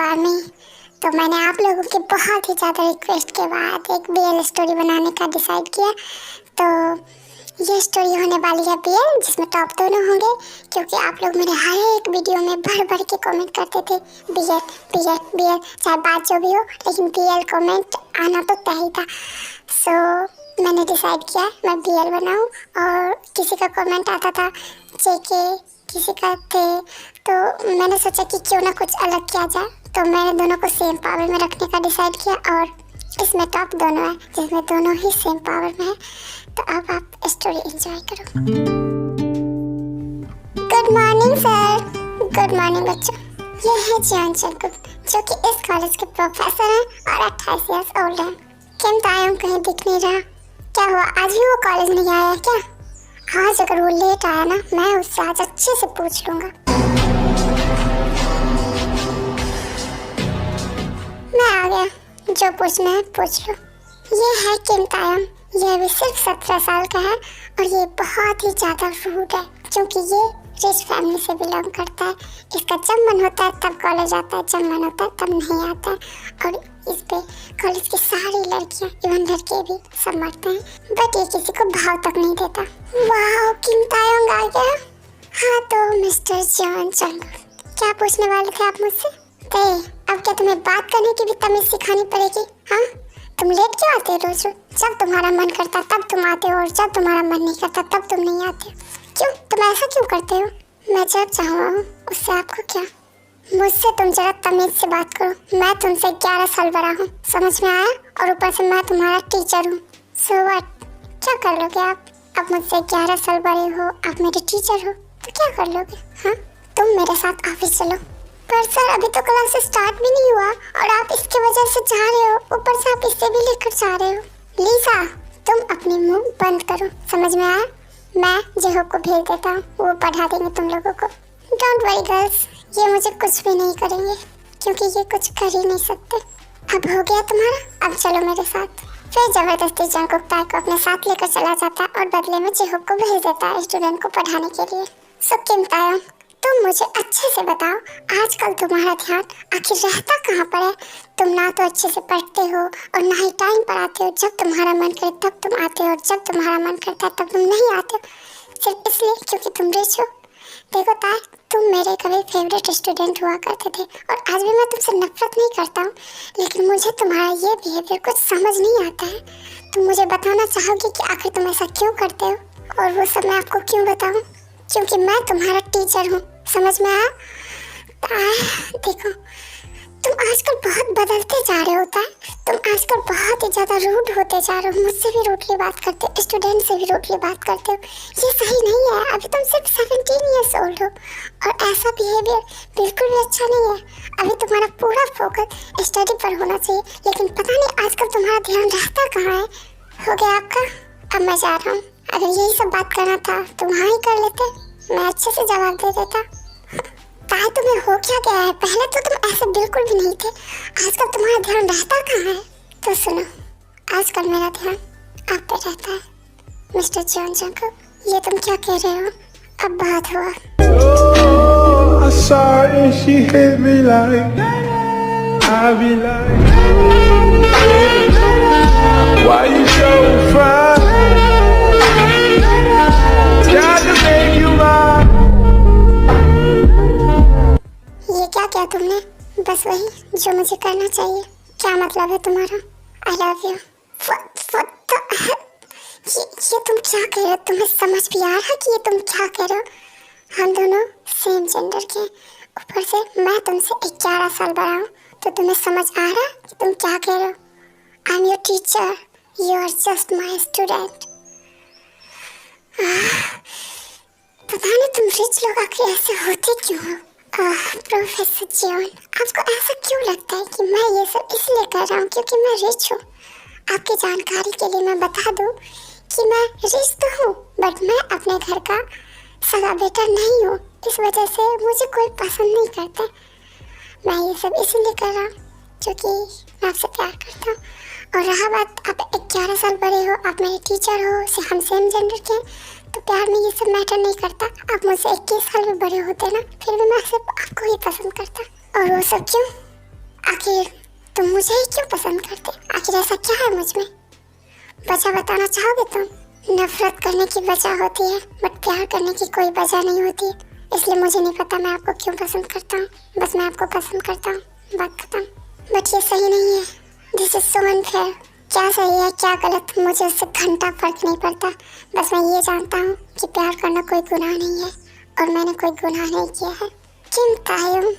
बार नहीं। तो मैंने आप लोगों की बहुत ही ज़्यादा रिक्वेस्ट के बाद एक बीएल स्टोरी बनाने का डिसाइड किया। तो ये स्टोरी होने वाली है बीएल, जिसमें टॉप दोनों होंगे, क्योंकि आप लोग मेरे हर एक वीडियो में भर भर के कमेंट करते थे बीएल बीएल बीएल, चाहे बात जो भी हो, लेकिन बीएल कमेंट आना तो तय ही था। सो मैंने डिसाइड किया मैं बीएल बनाऊं, और किसी का कमेंट आता था जेके, किसी का थे, तो मैंने सोचा कि क्यों ना कुछ अलग किया जाए। तो मैंने दोनों को सेम पावर में रखने का डिसाइड किया, और इसमें टॉप दोनों है जिसमें दोनों ही सेम पावर में है। तो अब आप स्टोरी एंजॉय करो। Good morning sir. Good morning बच्चों। ये है जियोन जंगकुक, जो कि इस कॉलेज के प्रोफेसर हैं और 28 इयर्स ओल्ड हैं। किम तायोंग कहीं दिख नहीं रहा। क्या हुआ, आज भी वो कॉलेज नहीं आया क्या? आज अगर वो लेट आया ना, मैं उससे आज अच्छे से पूछ लूंगा। मैं आ गया, जो पूछना है पूछ लो। ये है किम तायोंग। ये अभी सिर्फ 17 साल का है, और ये बहुत ही ज़्यादा रूड है, क्योंकि ये रिच फैमिली से बिलोंग करता है। इसका जब मन होता है तब कॉलेज आता है, जब मन होता है तब नहीं आता है, और इस पे कॉलेज की सारी लड़कियां, इवन लड़के भी सब मरते हैं, बट ये किसी को भाव तक नहीं देता। वाह, किम तायोंग आ गया। हाँ तो मिस्टर जियोन जंगकुक, क्या पूछने वाले थे आप मुझसे? अब क्या तुम्हें बात करने की भी तमीज सिखानी पड़ेगी? हाँ, तुम लेट क्यों आते हो रोज? जब तुम्हारा मन करता तब तुम आते हो, और जब तुम्हारा मन नहीं करता तब तुम नहीं आते। क्यों, तुम ऐसा क्यों करते हो? मैं जब चाहूँ उससे आपको क्या? मुझसे तुम जरा तमीज से बात करो। मैं तुमसे 11 साल बड़ा हूँ, समझ में आया? और ऊपर से मैं तुम्हारा टीचर हूँ। सो व्हाट, क्या कर लोगे आप? अब मुझसे 11 साल बड़े हो, आप मेरे टीचर हो, तो क्या कर लोगे? हाँ, तुम मेरे साथ ऑफिस चलो। पर सर, अभी तो क्लास स्टार्ट भी नहीं हुआ, और आप इसकी वजह से जा रहे हो, ऊपर से आप इसे भी लेकर जा रहे हो। लीसा, तुम अपनी मुंह बंद करो, समझ में आया? मैं जेहो को भेज देता हूँ, वो पढ़ा देंगे तुम लोगों को। डोंट वरी गर्ल्स, ये मुझे कुछ भी नहीं करेंगे, क्योंकि ये कुछ कर ही नहीं सकते। अब हो गया तुम्हारा, अब चलो मेरे साथ। फिर जबरदस्ती जंगकुक ताई को अपने साथ लेकर चला जाता है, और बदले में जेहो को भेज देता है स्टूडेंट को पढ़ाने के लिए। सो किम तायोंग, तुम मुझे अच्छे से बताओ, आजकल तुम्हारा ध्यान आखिर रहता कहाँ पर है? तुम ना तो अच्छे से पढ़ते हो, और ना ही टाइम पर आते हो। जब तुम्हारा मन करे तब तुम आते हो, और जब तुम्हारा मन करता है तब तुम नहीं आते हो, सिर्फ इसलिए क्योंकि तुम रिच हो। देखो ताई, तुम मेरे कभी फेवरेट स्टूडेंट हुआ करते थे, और आज भी मैं तुमसे नफरत नहीं करता हूँ, लेकिन मुझे तुम्हारा ये बिहेवियर कुछ समझ नहीं आता है। तुम मुझे बताना चाहोगे कि आखिर तुम ऐसा क्यों करते हो? और वो सब मैं आपको क्यों बताऊँ? क्योंकि मैं तुम्हारा टीचर हूँ, समझ में आया? देखो, तुम आजकल बहुत बदलते जा रहे होता है। तुम आजकल बहुत ही ज़्यादा रूड होते जा रहे हो, मुझसे भी रूडली बात करते हो, स्टूडेंट से भी रूडली बात करते हो। ये सही नहीं है। अभी तुम सिर्फ 17 ईयर्स ओल्ड हो, और ऐसा बिहेवियर बिल्कुल भी अच्छा नहीं है। अभी तुम्हारा पूरा फोकस स्टडी पर होना चाहिए, लेकिन पता नहीं आजकल तुम्हारा ध्यान रहता कहाँ है। हो गया आपका? अब मैं जा रहा हूँ। अगर यही सब बात करना था तो वहाँ ही कर लेते, मैं अच्छे से जवाब दे देता। ताई, तुम्हें हो क्या गया है? पहले तो तुम ऐसे बिल्कुल भी नहीं थे, आजकल तुम्हारा ध्यान रहता कहाँ है? तो सुनो, आजकल मेरा ध्यान आप पे रहता है मिस्टर जियोन जंगकुक। ये तुम क्या कह रहे हो? अब बहुत हुआ। I saw her and she hit me like I be like, why you so fine? Got to make you mine. ये क्या किया तुमने? बस वही जो मुझे करना चाहिए। क्या मतलब है तुम्हारा? I love you. ये तुम क्या कह रहे हो? तुम्हें समझ भी आ रहा कि ये तुम क्या कह रहे हो? हम दोनों सेम जेंडर के, ऊपर से मैं तुमसे 11 साल बड़ा हूँ, तो तुम्हें समझ आ रहा है कि तुम क्या कह रहे हो? I am your teacher, you are just my student. पता नहीं तुम रिच लोग आखिर ऐसे होते क्यों हो? प्रोफेसर जियोन, आपको ऐसा क्यों लगता है कि मैं ये सब इसलिए कर रहा हूँ क्योंकि मैं रिच हूँ? आपकी जानकारी के लिए मैं बता दूँ कि मैं रिच तो हूँ, बट मैं अपने घर का सगा बेटा नहीं हूँ। इस वजह से मुझे कोई पसंद नहीं करता। मैं ये सब इसीलिए कर रहा हूँ क्योंकि मैं आपसे प्यार करता हूँ। और रहा बात, आप 11 साल बड़े हो, आप मेरे टीचर हो, हम सेम जेंडर के हैं, तो प्यार में ये सब मैटर नहीं करता। आप मुझसे 21 साल भी बड़े होते ना, फिर भी मैं सिर्फ आपको ही पसंद करता। और वो सब क्यों? आखिर तुम मुझे ही क्यों पसंद करते? आखिर ऐसा क्या है मुझ में? वजह बताना चाहोगे तुम? नफरत करने की वजह होती है, बट प्यार करने की कोई वजह नहीं होती। इसलिए मुझे नहीं पता मैं आपको क्यों पसंद करता हूँ, बस मैं आपको पसंद करता हूँ, बात खत्म। बट ये सही नहीं है, दिस इज सो अनफेयर। क्या सही है क्या गलत मुझे उससे घंटा फर्क नहीं पड़ता। बस मैं ये जानता हूँ कि प्यार करना कोई गुनाह नहीं है और मैंने कोई गुनाह नहीं किया है। किम तायुम,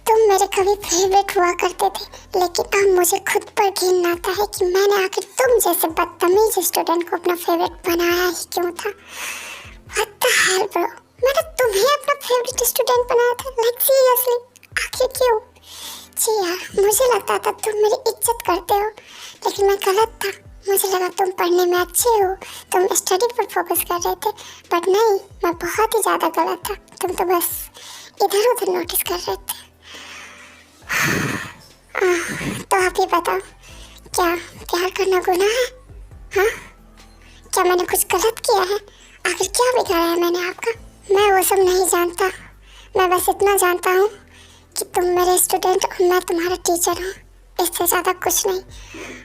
तुम मेरे कभी फेवरेट हुआ करते थे, लेकिन अब मुझे खुद पर घिन आता है कि मैंने आखिर तुम जैसे बदतमीज स्टूडेंट को अपना फेवरेट बनाया ही क्यों था। What the hell bro? मैंने तुम्हें अपना फेवरेट स्टूडेंट बनाया था, लाइक सीरियसली, आखिर क्यों? जी यार, मुझे लगता था तुम मेरी इज्जत करते हो, लेकिन मैं गलत था। मुझे लगा तुम पढ़ने में अच्छे हो, तुम स्टडी पर फोकस कर रहे थे, बट नहीं, मैं बहुत ही ज़्यादा गलत था। तुम तो बस इधर उधर नोटिस कर रहे थे। तो आप ही बताओ, क्या प्यार करना गुनाह है? हाँ, क्या मैंने कुछ गलत किया है? आखिर क्या बिगाड़ा है मैंने आपका? मैं वो सब नहीं जानता, मैं बस इतना जानता हूँ कि तुम मेरे स्टूडेंट और मैं तुम्हारा टीचर हूँ, इससे ज़्यादा कुछ नहीं।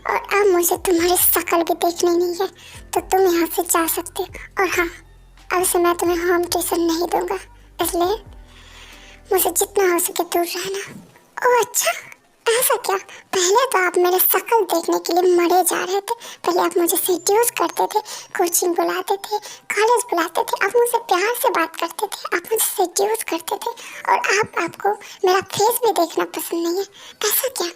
और अब मुझे तुम्हारी शक्ल भी देखनी नहीं है, तो तुम यहाँ से जा सकते हो। और हाँ, अब से मैं तुम्हें होम ट्यूशन नहीं दूंगा, इसलिए मुझे जितना हो सके दूर रहना। ओह अच्छा, ऐसा क्या? पहले तो आप मेरे शक्ल देखने के लिए मरे जा रहे थे। पहले आप मुझे सेड्यूस करते थे, कोचिंग बुलाते थे, कॉलेज बुलाते थे, आप मुझसे प्यार से बात करते थे, आप मुझे सेड्यूस करते थे, और आपको मेरा फेस भी देखना पसंद नहीं है। ऐसा क्या?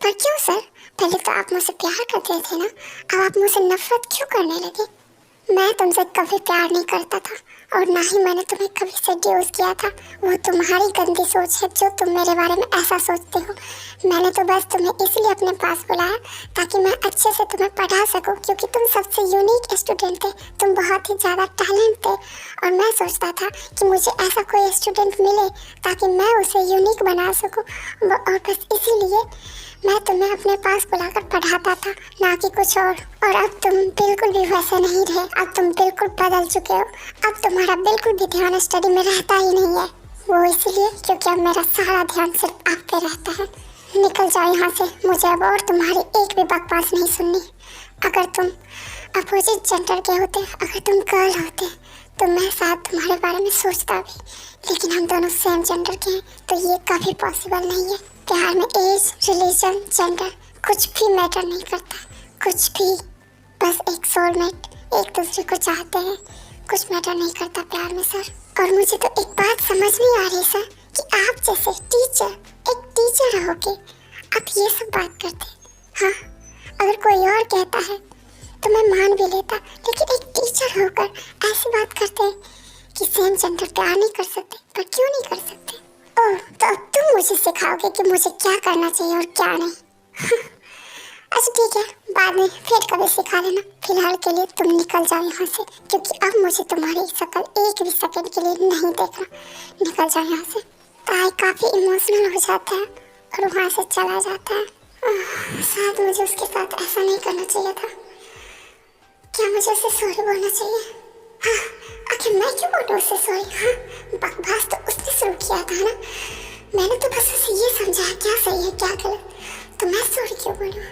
पर क्यों सर? पहले तो आप मुझसे प्यार करते थे ना, अब आप मुझसे नफरत क्यों करने लगे? मैं तुमसे कभी प्यार नहीं करता था, और ना ही मैंने तुम्हें कभी सेड्यूस किया था। वो तुम्हारी गंदी सोच है जो तुम मेरे बारे में ऐसा सोचते हो। मैंने तो बस तुम्हें इसलिए अपने पास बुलाया ताकि मैं अच्छे से तुम्हें पढ़ा सकूं, क्योंकि तुम सबसे यूनिक स्टूडेंट थे, तुम बहुत ही ज़्यादा टैलेंट थे, और मैं सोचता था कि मुझे ऐसा कोई स्टूडेंट मिले ताकि मैं उसे यूनिक बना सकूं। और बस इसीलिए मैं तुम्हें अपने पास बुलाकर पढ़ाता था, ना कि कुछ और अब तुम बिल्कुल भी वैसे नहीं रहे, अब तुम बिल्कुल बदल चुके हो। अब तुम्हारा बिल्कुल भी ध्यान स्टडी में रहता ही नहीं है। वो इसलिए क्योंकि अब मेरा सारा ध्यान सिर्फ आप पे रहता है। निकल जाओ यहाँ से, मुझे अब और तुम्हारी एक भी बकवास नहीं सुननी। अगर तुम अपोजिट जेंडर के होते, अगर तुम गर्ल होते, तो मैं शायद तुम्हारे बारे में सोचता भी, लेकिन हम दोनों सेम जेंडर के हैं, तो ये कभी पॉसिबल नहीं है। प्यार में एज, रिलीजन, जेंडर कुछ भी मैटर नहीं करता, कुछ भी। बस एक सोलमेट एक दूसरे को चाहते हैं, कुछ मैटर नहीं करता प्यार में सर। और मुझे तो एक बात समझ नहीं आ रही सर कि आप जैसे टीचर, एक टीचर रहोगे, आप ये सब बात करते। हाँ, अगर कोई और कहता है तो मैं मान भी लेता, लेकिन एक टीचर होकर ऐसी बात करते कि सेम जेंडर प्यार नहीं कर सकते। पर क्यों नहीं कर सकते? ओह, तो अब तुम मुझे सिखाओगे कि मुझे क्या करना चाहिए और क्या नहीं। अच्छा ठीक है, बाद में फिर कभी सिखा देना। फिलहाल के लिए तुम निकल जाओ यहाँ से, क्योंकि अब मुझे तुम्हारी शक्ल एक भी सेकंड के लिए नहीं देखना। निकल जाओ यहाँ से। ताई काफ़ी इमोशनल हो जाता है और वहाँ से चला जाता है। शायद मुझे उसके साथ ऐसा नहीं करना चाहिए था। क्या मुझे उसे सॉरी बोलना चाहिए? हाँ, आखिर मैं क्यों बोलूँ उससे सॉरी? हाँ, बकवास तो उसने शुरू किया था ना, मैंने तो बस उसे ये समझाया क्या सही है क्या गलत, तो मैं सॉरी क्यों बोलूँ?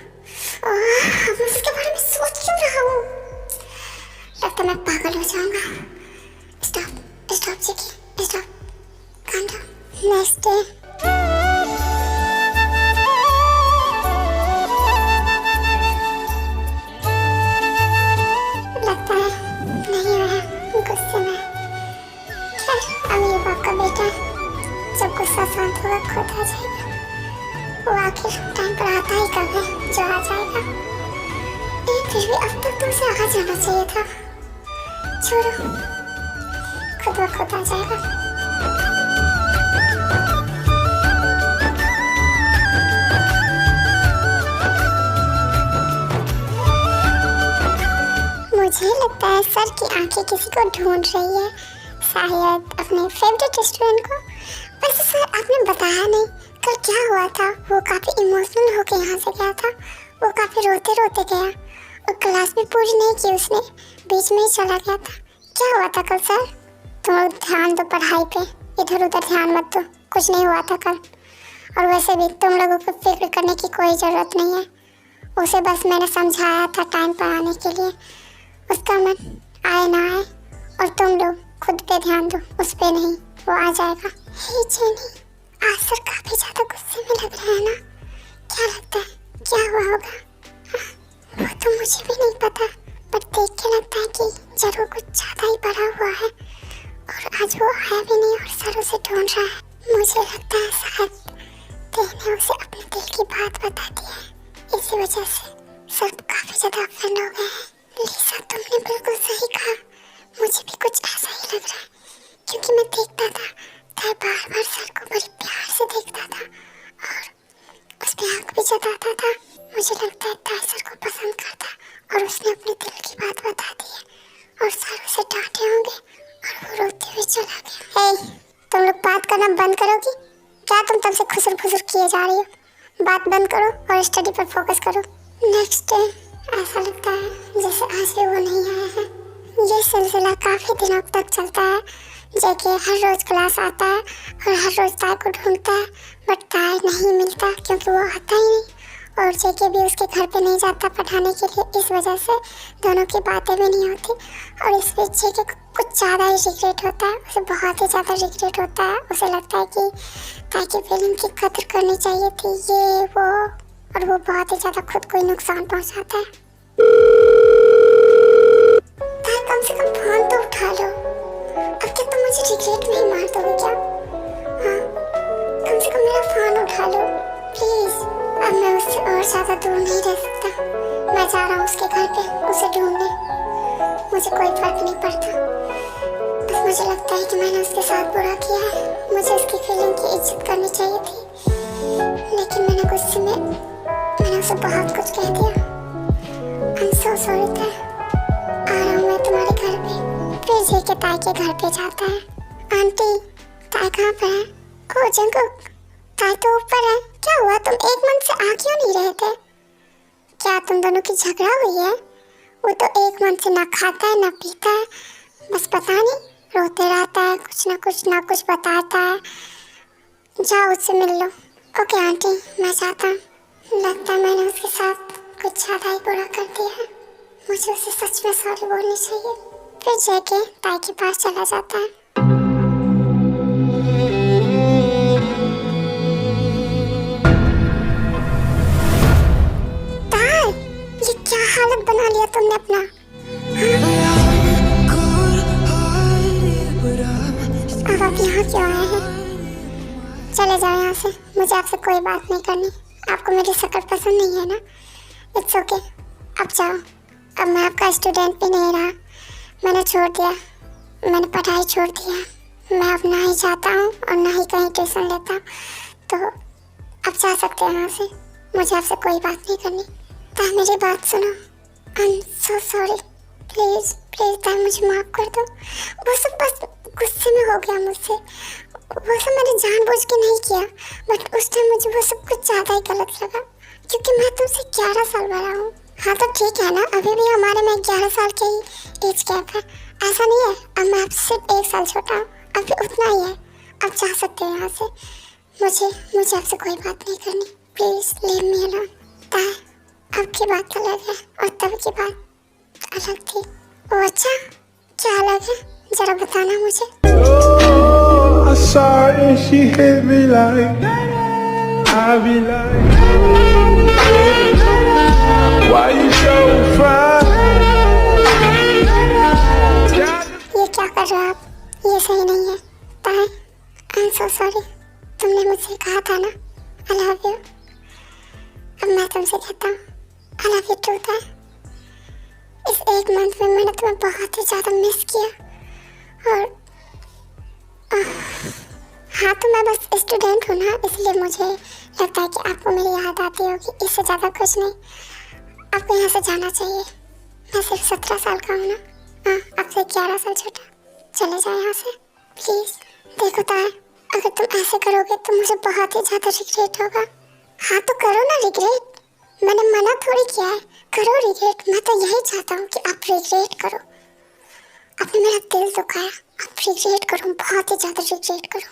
मैं उसके बारे में सोच क्यों रहा हूँ? लगता मैं पागल हो जाऊंगा। Stop Chiki, stop, calm down. Next day. लगता है नहीं आया गुस्से में। खैर, अमीर बाप का बेटा, जब गुस्सा शांत होगा खुद आ जाएगा। वो आखिर टाइम पर आता ही कब है जो आ जाएगा। फिर भी अब तक तो उसे आ जाना चाहिए था। छोड़ो, खुद ब खुद आ जाएगा। मुझे लगता है सर की आंखें किसी को ढूंढ रही है, शायद अपने फेवरेट स्टूडेंट को। वैसे सर आपने बताया नहीं कल क्या हुआ था। वो काफ़ी इमोशनल होके यहाँ से गया था, वो काफ़ी रोते रोते गया और क्लास भी पूरी नहीं की उसने, बीच में ही चला गया था। क्या हुआ था कल सर? तुम ध्यान दो पढ़ाई पे, इधर उधर ध्यान मत दो। कुछ नहीं हुआ था कल। और वैसे भी तुम लोगों को फिक्र करने की कोई ज़रूरत नहीं है। उसे बस मैंने समझाया था टाइम पर आने के लिए। उसका मन आए ना आए, और तुम लोग खुद पे ध्यान दो, उस पे नहीं, वो आ जाएगा। हे जेनी, आज सर काफी ज्यादा गुस्से में लग रहे हैं ना? क्या लगता है क्या हुआ होगा? वो तो मुझे भी नहीं पता, पर देख के लगता है कि जरूर कुछ ज्यादा ही बड़ा हुआ है, और आज वो आया भी नहीं और सर उसे ढूंढ रहा है। मुझे लगता है शायद देव ने उसे अपने दिल की बात बता दी है, इसी वजह से सब काफी ज्यादा ऑफेंड हो गए हैं। लिसा, तुमने बिल्कुल सही कहा, मुझे भी कुछ ऐसा ही लग रहा है, क्योंकि मैं देखता था ताई बार बार सर को बड़ी प्यार से देखता था और उस पे आँख भी जताता था। मुझे लगता है ताई सर को पसंद करता और उसने अपने दिल की बात बता दी है, और सर उसे डांटे होंगे और वो रोते हुए चला गया। हे, तुम लोग बात करना बंद करोगी क्या? तुम तब से खुसर खुसर किए जा रही हो। बात बंद करो और स्टडी पर फोकस करो। नेक्स्ट डे ऐसा लगता है जैसे आज भी वो नहीं आया है। ये सिलसिला काफी दिनों तक चलता है। जेके हर रोज क्लास आता है और हर रोज ताई को ढूंढता है, बट ताई नहीं मिलता क्योंकि वो आता ही नहीं, और जेके भी उसके घर पे नहीं जाता पढ़ाने के लिए। इस वजह से दोनों की बातें भी नहीं होती, और इस बीच जेके को कुछ ज़्यादा ही रिग्रेट होता है। उसे बहुत ही ज़्यादा रिग्रेट होता है। उसे लगता है कि ताई की फीलिंग की कदर करनी चाहिए थी, ये वो, और वो बहुत ही ज़्यादा खुद को ही नुकसान पहुँचाता है। ताई, कम से कम फोन तो उठा लो। अब क्या तुम मुझे रिग्रेट नहीं मार दोगे क्या? हाँ, कम से कम मेरा फोन उठा लो प्लीज। अब मैं उससे और ज्यादा दूर नहीं रह सकता। मैं जा रहा हूँ उसके घर पे उसे ढूंढने। मुझे कोई फर्क नहीं पड़ता, बस मुझे लगता है कि मैंने उसके साथ बुरा किया है। मुझे उसकी फीलिंग की इज्जत करनी चाहिए थी, लेकिन मैंने गुस्से में मैंने उसे बहुत कुछ कह दिया। आई एम सो सॉरी ताई। आ रहा हूँ मैं तुम्हारे घर पे। फिर जेके ताई के घर पे जाता है। आंटी, ताई कहाँ पर है? ओ जंकुक, ताई तो ऊपर है। क्या हुआ, तुम एक मन से आ क्यों नहीं रहे थे? क्या तुम दोनों की झगड़ा हुई है? वो तो एक मन से ना खाता है ना पीता है, बस पता नहीं रोते रहता है, कुछ ना कुछ बताता है। जाओ उससे मिल लो। ओके आंटी, मैं जाता हूँ। लगता है मैंने उसके साथ कुछ ज़्यादा ही बुरा कर दिया है। मुझे उसे सच में सॉरी बोलनी चाहिए। फिर जेके ताई के पास चला जाता है। ताई, ये क्या हालत बना लिया तुमने अपना? अब आप यहाँ क्यों आए हैं? चले जाओ यहाँ से, मुझे आपसे कोई बात नहीं करनी। आपको मेरी शक्ल पसंद नहीं है ना? इट्स ओके, अब जाओ। अब मैं आपका स्टूडेंट भी नहीं रहा, मैंने छोड़ दिया, मैंने पढ़ाई छोड़ दिया। मैं अब ना ही जाता हूँ और ना ही कहीं ट्यूशन लेता, तो अब जा सकते हैं यहाँ से। मुझे आपसे कोई बात नहीं करनी। ताई मेरी बात सुनो। I am so sorry, please please ताई मुझे माफ़ कर दो। वो सब बस गुस्से में हो गया मुझसे, वो सब मैंने जानबूझ के नहीं किया, बट उस टाइम मुझे वो सब कुछ ज़्यादा ही गलत लगा, क्योंकि मैं तुमसे 11 साल बड़ा हूँ। हाँ तो ठीक है ना, अभी भी हमारे में 11 साल के ही एज गैप है, ऐसा नहीं है। अब मैं आपसे सिर्फ 1 साल छोटा हूँ, अभी उतना ही है। अब जा सकते हो यहाँ से। मुझे आपसे कोई बात नहीं करनी, प्लीज़ लीव मी अलोन। ताई, अब की बात अलग है और तब की बात अलग थी। ओ अच्छा, क्या अलग है, जरा बताना मुझे। Oh, I saw her and she hit me like I be like, why you so fine? ये क्या कर रहे हो आप? ये सही नहीं है। ताई, आई एम सो सॉरी। तुमने मुझसे कहा था ना आई लव यू, अब मैं तुमसे कहता हूँ आई लव यू टू। ताई, इस एक मंथ में मैंने तुम्हें बहुत ही ज़्यादा मिस किया, और हाँ तो मैं बस स्टूडेंट हूँ ना, इसलिए मुझे लगता है कि आपको मेरी याद आती होगी, इससे ज़्यादा कुछ नहीं। आपको यहाँ से जाना चाहिए। मैं सिर्फ 17 साल का हूँ ना, हाँ आपसे 11 साल छोटा। चले जाओ यहाँ से प्लीज़। देखो ताई, अगर तुम ऐसे करोगे तो मुझे बहुत ही ज़्यादा रिग्रेट होगा। हाँ तो करो ना रिग्रेट, मैंने मना थोड़ी किया है, करो रिग्रेट। मैं तो यही चाहता हूँ कि आप रिग्रेट करो। आपने मेरा दिल दुखाया, आप रिग्रेट करो, बहुत ही ज़्यादा रिग्रेट करो।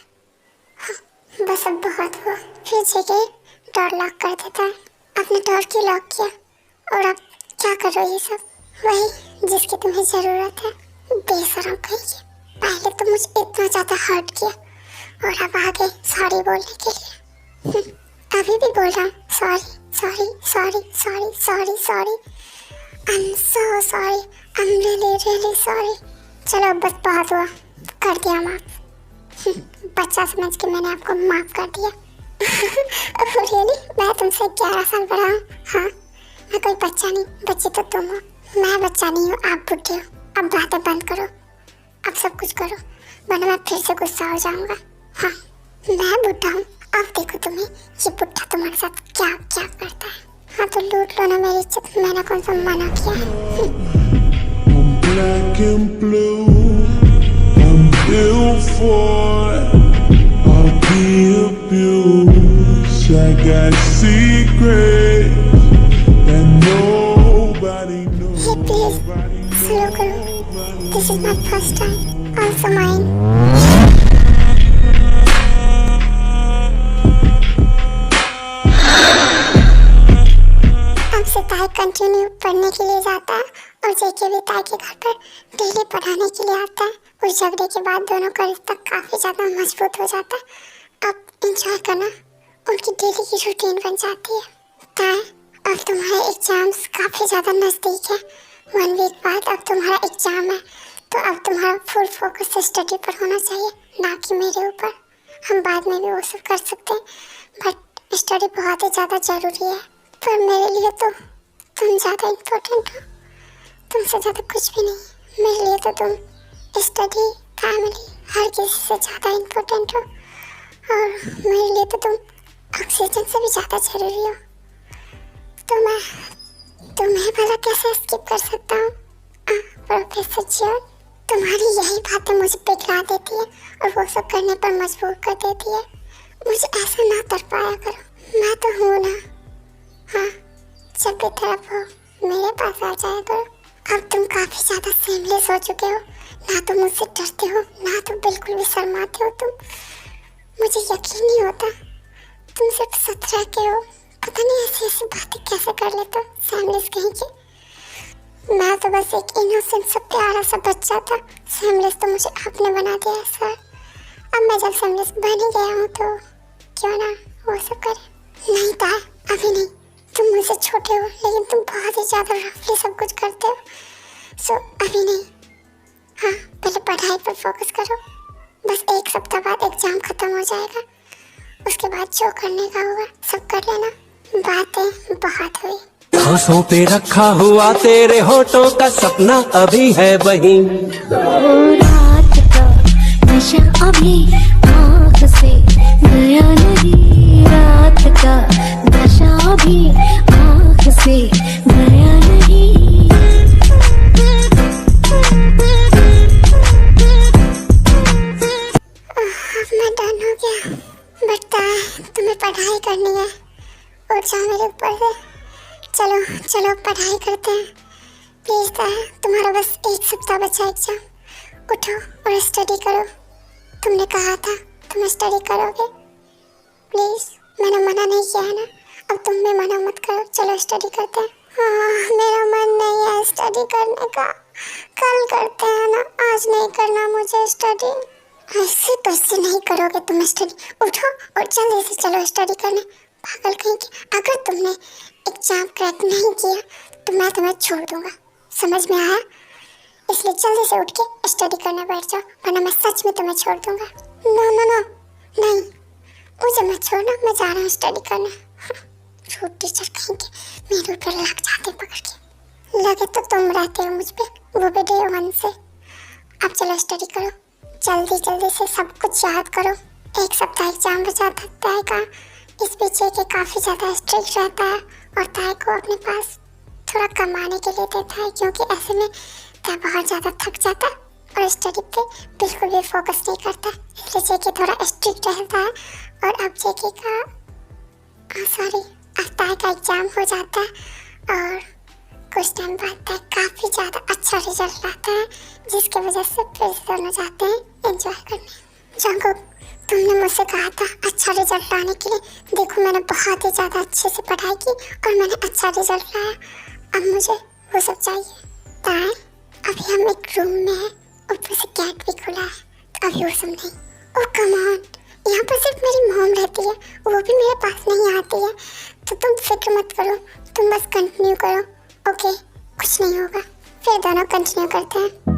हाँ, बस अब बहुत हुआ। फिर जेके डोर लॉक कर देता है। आपने डोर क्यों लॉक किया? और अब क्या कर रहे हो ये सब? वही जिसकी तुम्हें जरूरत है। बेशरम कहिए। पहले तो मुझे इतना ज्यादा हर्ट किया और अब आगे सॉरी बोलने के लिए। अभी भी बोल रहा हूँ sorry sorry sorry sorry sorry sorry. I am so sorry, I am really really sorry. चलो बस बहुत हुआ, कर दिया माफ। बच्चा समझ के मैंने आपको माफ कर दिया। रियली? मैं तुमसे 11 साल बड़ा हूँ। हाँ, मैं कोई बच्चा नहीं, बच्ची तो तुम हो। मैं बच्चा नहीं हूँ, आप बुढ़े हो। अब बातें बंद करो, अब सब कुछ करो, वरना मैं फिर से गुस्सा हो जाऊंगा। हाँ, मैं बुढ़ा हूँ, अब देखो तुम्हें ये बुढ़ा तुम्हारे साथ क्या क्या करता है। हाँ तो लूट लो ना मेरी इज्जत, मैंने कौन सा मना किया है। I'm black and blue, I'm built for I'll be abused. I got secrets that nobody knows. Hey please, slow करो। This is my first time, also mine. अब से ताई कंटिन्यू पढ़ने के लिए जाता है और जेके भी ताई के घर पर डेली पढ़ाने के लिए आता है। उस झगड़े के बाद दोनों का रिश्ता काफी ज्यादा मजबूत हो जाता है। अब एंजॉय करना उनकी डेली की रूटीन बन जाती है। ताई, अब तुम्हारे एग्जाम्स काफी ज्यादा नजदीक है। 1 वीक बाद अब तुम्हारा एग्जाम है, तो अब तुम्हारा फुल फोकस स्टडी पर होना चाहिए, ना कि मेरे ऊपर। हम बाद में भी वो सब कर सकते हैं, बट स्टडी बहुत ही ज्यादा जरूरी है। पर मेरे लिए तो तुम ज़्यादा इम्पोर्टेंट हो, तुमसे ज़्यादा कुछ भी नहीं। मेरे लिए तो तुम स्टडी, फैमिली, हर किसी से ज़्यादा इम्पोर्टेंट हो। और मेरे लिए तो तुम ऑक्सीजन से भी ज़्यादा ज़रूरी हो। तो मैं तुम्हें भला कैसे स्किप कर सकता हूँ? प्रोफेसर जियोन, तुम्हारी यही बातें मुझे पिघला देती है और वो सब करने पर मजबूर कर देती है। मुझे ऐसा ना तड़पाया करो, मैं तो हूँ ना। हाँ, जब भी तरफ हो मेरे पास आ जाया करो। अब तुम काफी ज्यादा सेमलेस हो चुके हो, ना तो मुझसे डरते हो, ना तो बिल्कुल भी शर्माते हो तुम। मुझे यकीन नहीं होता तुम सिर्फ 17 के हो। पता नहीं ऐसी ऐसी बातें कैसे कर लेते हो, सेमलेस कहीं की। मैं तो बस एक इनोसेंट सा प्यारा सा बच्चा था। सेमलेस तो मुझे आपने बना दिया है सर। अब मैं जब सेमलेस बन ही गया हूँ तो क्यों ना वो सब करे। नहीं था, अभी नहीं। तुम मुझसे छोटे हो, लेकिन तुम बहुत ही ज्यादा रफली सब कुछ करते हो। सो अभी नहीं। हाँ, पहले पढ़ाई पर फोकस करो। बस 1 सप्ताह बाद एग्जाम खत्म हो जाएगा, उसके बाद जो करने का होगा सब कर लेना। बातें बहुत हुई। आंखों पे रखा हुआ तेरे होठों का सपना अभी है वही। रात का नशा अभी आँख से गया नहीं, रात का नशा अभी आँख से गया नहीं। अब मैं डन हो गया, बट तुम्हें पढ़ाई करनी है। उठ जाओ मेरे ऊपर से। चलो चलो पढ़ाई करते हैं प्लीज। तुम्हारा बस 1 सप्ताह बचा एग्जाम। उठो और स्टडी करो। तुमने कहा था तुम स्टडी करोगे। प्लीज, मैंने मना नहीं किया है ना, अब तुम भी मना मत करो। चलो स्टडी करते हैं। हाँ, मेरा मन नहीं है स्टडी करने का, कल करते हैं ना, आज नहीं करना मुझे स्टडी। ऐसे कैसे नहीं करोगे तुम स्टडी? उठो और जल्दी से चलो स्टडी करने। पागल कहीं की, अगर तुमने एग्जाम क्रैक नहीं किया तो मैं तुम्हें छोड़ दूंगा, समझ में आया? इसलिए जल्दी से उठ के स्टडी करने बैठ जाओ, वरना मैं सच में तुम्हें छोड़ दूंगा। नो नो नो, नहीं, मुझे मत छोड़ना, मैं जा रहा हूँ स्टडी करने। रूड टीचर कहीं के मेरे ऊपर लग जाते पकड़ के। लगे तो तुम रहते हो मुझ पे, वो भी डे 1 से। अब चलो स्टडी करो, जल्दी जल्दी से सब कुछ याद करो। 1 सप्ताह एग्जाम बचा था। ताई का इस पीछे के काफ़ी ज़्यादा स्ट्रिक्ट रहता है और ताई को अपने पास थोड़ा कमाने के लिए देता है, क्योंकि ऐसे में ताई बहुत ज़्यादा थक जाता है और स्टडी पे बिल्कुल भी फोकस नहीं करता। इसलिए जेके थोड़ा स्ट्रिक्ट रहता है। और अब जेके का अब ताई का एग्जाम हो जाता है और कुछ टाइम बाद ताई काफ़ी ज़्यादा अच्छा रिजल्ट लाता है, जिसकी वजह से फिर दोनों जाते हैं एंजॉय करने। जंगकुक, तुमने मुझसे कहा था अच्छा रिजल्ट लाने के लिए। देखो मैंने बहुत ही ज़्यादा अच्छे से पढ़ाई की और मैंने अच्छा रिजल्ट लाया। अब मुझे वो सब चाहिए। ताए, अभी हम एक रूम में हैं, ऊपर से गेट भी खुला है, तो अभी वो सब नहीं। ओह कम ऑन, यहाँ पर सिर्फ मेरी मॉम रहती है, वो भी मेरे पास नहीं आती है। तो तुम फिक्र मत करो, तुम बस कंटिन्यू करो। ओके, कुछ नहीं होगा। फिर दोनों कंटिन्यू करते हैं।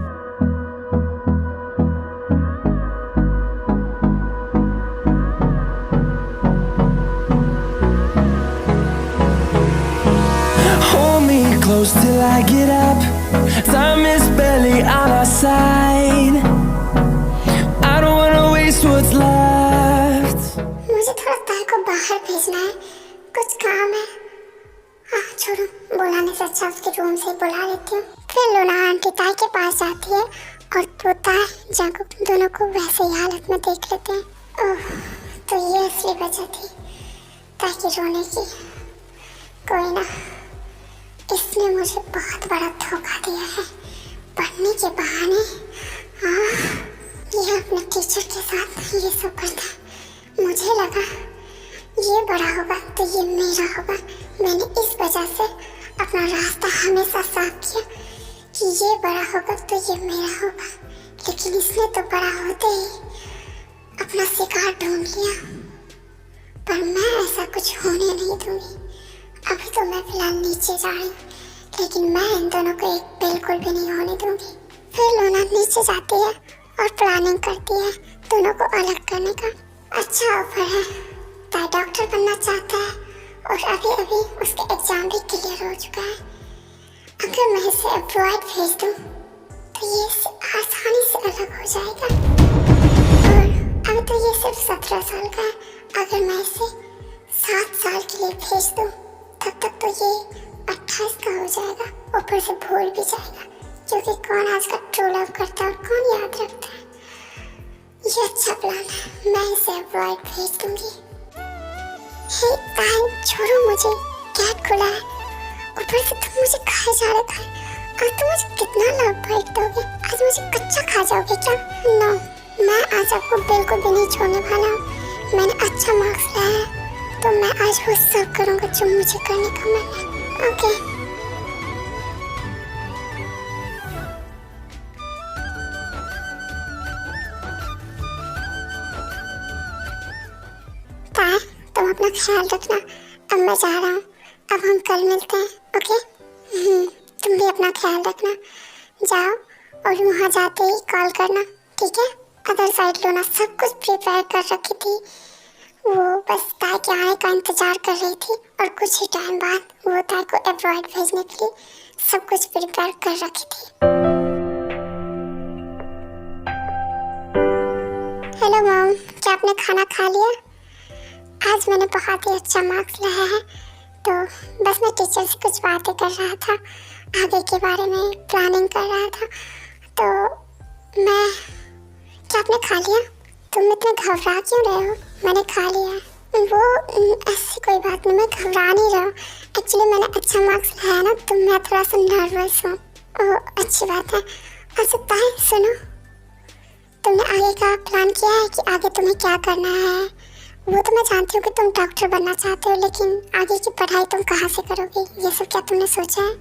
Hold me close till I get up. Time is barely on our side. I don't wanna waste what's left. मुझे थोड़ा ताए को बाहर भेजना है, कुछ काम है। हाँ छोड़ो, बुलाने से अच्छा उसके रूम से ही बुला लेती हूँ। फिर लूना आंटी ताए के पास जाती है और वो ताए जाको दोनों को वैसे ही हालत में देख लेते हैं। ओह, तो ये असली वजह थी ताए की रोने की। कोई ना, इसने मुझे बहुत बड़ा धोखा दिया है पढ़ने के बहाने। हाँ, ये अपने टीचर के साथ ये सब करता है। मुझे लगा ये बड़ा होगा तो ये मेरा होगा। मैंने इस वजह से अपना रास्ता हमेशा साफ किया कि ये बड़ा होगा तो ये मेरा होगा, लेकिन इसने तो बड़ा होते ही अपना शिकार ढूंढ लिया। पर मैं ऐसा कुछ होने नहीं दूंगी। अभी तो मैं फिलहाल नीचे जा रही हूँ, लेकिन मैं इन दोनों को एक बिल्कुल भी नहीं होने दूंगी। फिर लूना नीचे जाती है और प्लानिंग करती है दोनों को अलग करने का। अच्छा ऑफर है, ताए डॉक्टर बनना चाहता है और अभी अभी उसका एग्जाम भी क्लियर हो चुका है। अगर मैं इसे अब्रॉड भेज दूँ तो ये इससे आसानी से अलग हो जाएगा। और अभी तो ये सिर्फ 17 साल का है, अगर मैं इसे 7 साल के लिए भेज दूँ तब तक तो ये 28 का हो जाएगा। ऊपर से भूल भी जाएगा, क्योंकि कौन आजकल ट्रू लव करता है और कौन याद रखता है। ये अच्छा प्लान है, मैं इसे अब्रॉड भेज दूंगी। हे ताए, छोड़ो मुझे, गेट खुला है। ऊपर से तुम मुझे खाए जा रखा है। आज तुम मुझे कितना लव बाइट दोगे? आज मुझे कच्चा खा जाओगे क्या? नो, मैं आज आपको बिल्कुल भी नहीं छोड़ने वाला हूँ। मैंने अच्छा मार्क्स लाया है तो मैं आज वो सब करूँगा जो मुझे करने का मन है। ओके। ताए, तुम अपना ख्याल रखना। अब मैं जा रहा हूँ, अब हम कल मिलते हैं। ओके? तुम भी अपना ख्याल रखना। जाओ और वहाँ जाते ही कॉल करना, ठीक है? अदर साइड लूना सब कुछ प्रिपेयर कर रखी थी। वो बस ताए के आने का इंतजार कर रही थी और कुछ ही टाइम बाद वो ताए को अब्रॉड भेजने के लिए सब कुछ प्रिपेयर कर रखी थी। हेलो मॉम, क्या आपने खाना खा लिया? आज मैंने बहुत ही अच्छा मार्क्स लाया है, तो बस मैं टीचर से कुछ बातें कर रहा था, आगे के बारे में प्लानिंग कर रहा था। तो क्या आपने खा लिया? तुम इतने घबरा क्यों रहे हो? मैंने खा लिया। वो ऐसी कोई बात नहीं, मैं घबरा नहीं रहा हूँ। एक्चुअली मैंने अच्छा मार्क्स लाया ना, तो मैं थोड़ा सा नर्वस हूँ। ओह, अच्छी बात है। अच्छा ताए सुनो, तुमने आगे का प्लान किया है कि आगे तुम्हें क्या करना है? वो तो मैं जानती हूँ कि तुम डॉक्टर बनना चाहते हो, लेकिन आगे की पढ़ाई तुम कहाँ से करोगे? ये सब क्या तुमने सोचा है?